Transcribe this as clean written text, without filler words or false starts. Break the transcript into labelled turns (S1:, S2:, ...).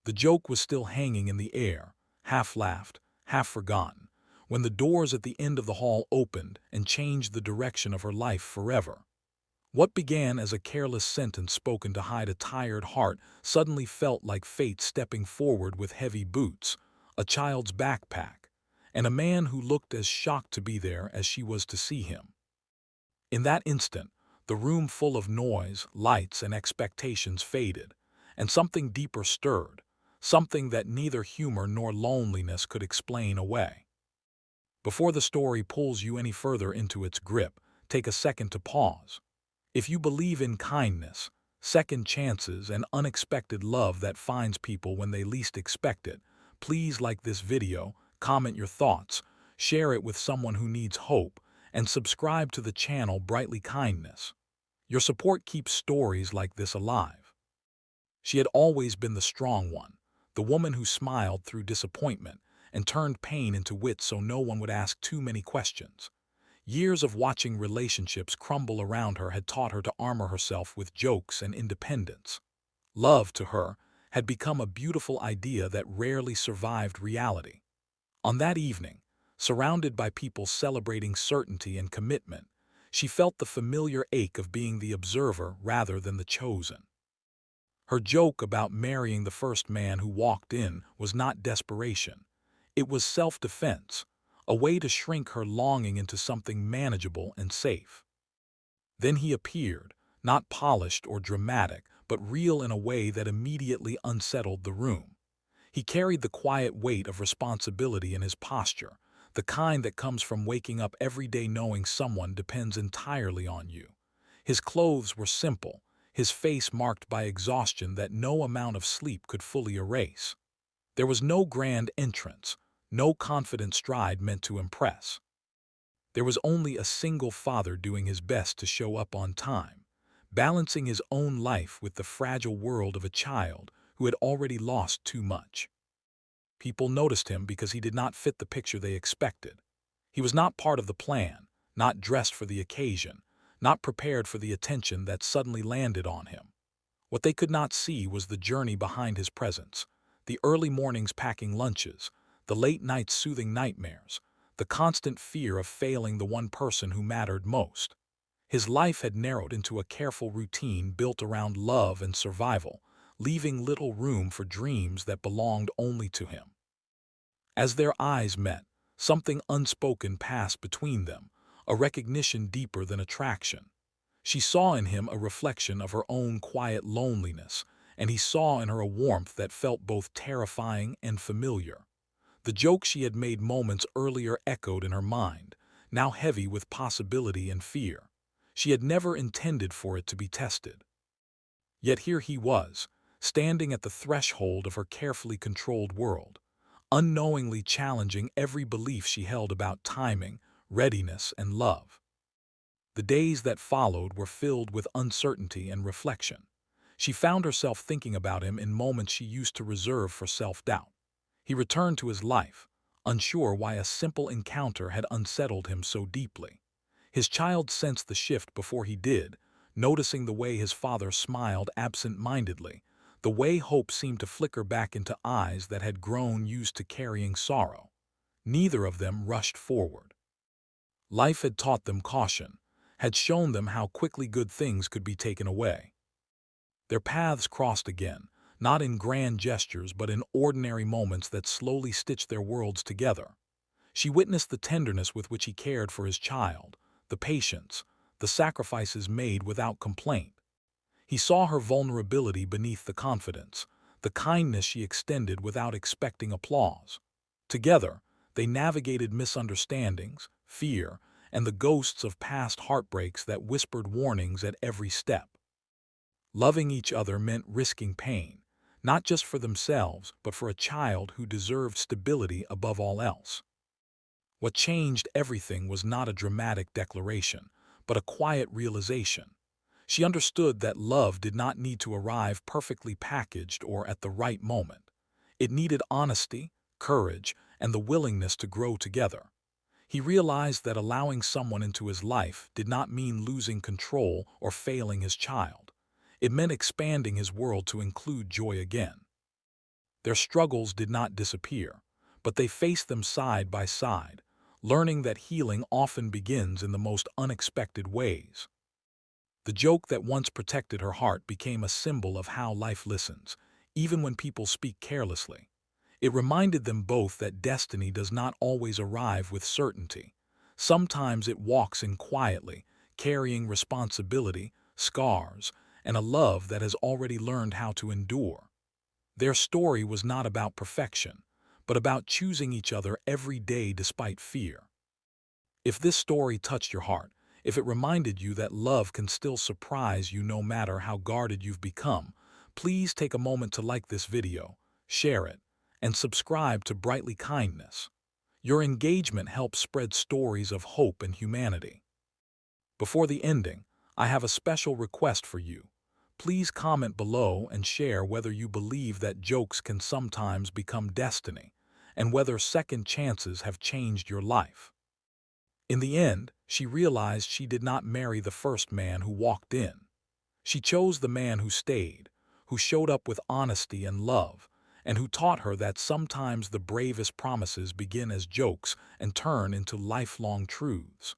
S1: The joke was still hanging in the air, half laughed, half forgotten, when the doors at the end of the hall opened and changed the direction of her life forever. What began as a careless sentence spoken to hide a tired heart suddenly felt like fate stepping forward with heavy boots, a child's backpack, and a man who looked as shocked to be there as she was to see him. In that instant, the room full of noise, lights, and expectations faded, and something deeper stirred, something that neither humor nor loneliness could explain away. Before the story pulls you any further into its grip, take a second to pause. If you believe in kindness, second chances, and unexpected love that finds people when they least expect it, please like this video, comment your thoughts, share it with someone who needs hope, and subscribe to the channel Brightly Kindness. Your support keeps stories like this alive. She had always been the strong one, the woman who smiled through disappointment and turned pain into wit so no one would ask too many questions. Years of watching relationships crumble around her had taught her to armor herself with jokes and independence. Love, to her, had become a beautiful idea that rarely survived reality. On that evening, surrounded by people celebrating certainty and commitment, she felt the familiar ache of being the observer rather than the chosen. Her joke about marrying the first man who walked in was not desperation. It was self-defense, a way to shrink her longing into something manageable and safe. Then he appeared, not polished or dramatic, but real in a way that immediately unsettled the room. He carried the quiet weight of responsibility in his posture, the kind that comes from waking up every day knowing someone depends entirely on you. His clothes were simple, his face marked by exhaustion that no amount of sleep could fully erase. There was no grand entrance, no confident stride meant to impress. There was only a single father doing his best to show up on time, balancing his own life with the fragile world of a child who had already lost too much. People noticed him because he did not fit the picture they expected. He was not part of the plan, not dressed for the occasion, not prepared for the attention that suddenly landed on him. What they could not see was the journey behind his presence, the early mornings packing lunches, the late nights soothing nightmares, the constant fear of failing the one person who mattered most. His life had narrowed into a careful routine built around love and survival, leaving little room for dreams that belonged only to him. As their eyes met, something unspoken passed between them, a recognition deeper than attraction. She saw in him a reflection of her own quiet loneliness, and he saw in her a warmth that felt both terrifying and familiar. The joke she had made moments earlier echoed in her mind, now heavy with possibility and fear. She had never intended for it to be tested. Yet here he was, standing at the threshold of her carefully controlled world, unknowingly challenging every belief she held about timing, readiness, and love. The days that followed were filled with uncertainty and reflection. She found herself thinking about him in moments she used to reserve for self-doubt. He returned to his life, unsure why a simple encounter had unsettled him so deeply. His child sensed the shift before he did, noticing the way his father smiled absent-mindedly, the way hope seemed to flicker back into eyes that had grown used to carrying sorrow. Neither of them rushed forward. Life had taught them caution, had shown them how quickly good things could be taken away. Their paths crossed again, not in grand gestures but in ordinary moments that slowly stitched their worlds together. She witnessed the tenderness with which he cared for his child, the patience, the sacrifices made without complaint. He saw her vulnerability beneath the confidence, the kindness she extended without expecting applause. Together, they navigated misunderstandings, fear, and the ghosts of past heartbreaks that whispered warnings at every step. Loving each other meant risking pain, not just for themselves, but for a child who deserved stability above all else. What changed everything was not a dramatic declaration, but a quiet realization. She understood that love did not need to arrive perfectly packaged or at the right moment. It needed honesty, courage, and the willingness to grow together. He realized that allowing someone into his life did not mean losing control or failing his child. It meant expanding his world to include joy again. Their struggles did not disappear, but they faced them side by side, learning that healing often begins in the most unexpected ways. The joke that once protected her heart became a symbol of how life listens, even when people speak carelessly. It reminded them both that destiny does not always arrive with certainty. Sometimes it walks in quietly, carrying responsibility, scars, and a love that has already learned how to endure. Their story was not about perfection, but about choosing each other every day despite fear. If this story touched your heart, if it reminded you that love can still surprise you no matter how guarded you've become, please take a moment to like this video, share it, and subscribe to Brightly Kindness. Your engagement helps spread stories of hope and humanity. Before the ending, I have a special request for you. Please comment below and share whether you believe that jokes can sometimes become destiny, and whether second chances have changed your life. In the end, she realized she did not marry the first man who walked in. She chose the man who stayed, who showed up with honesty and love, and who taught her that sometimes the bravest promises begin as jokes and turn into lifelong truths.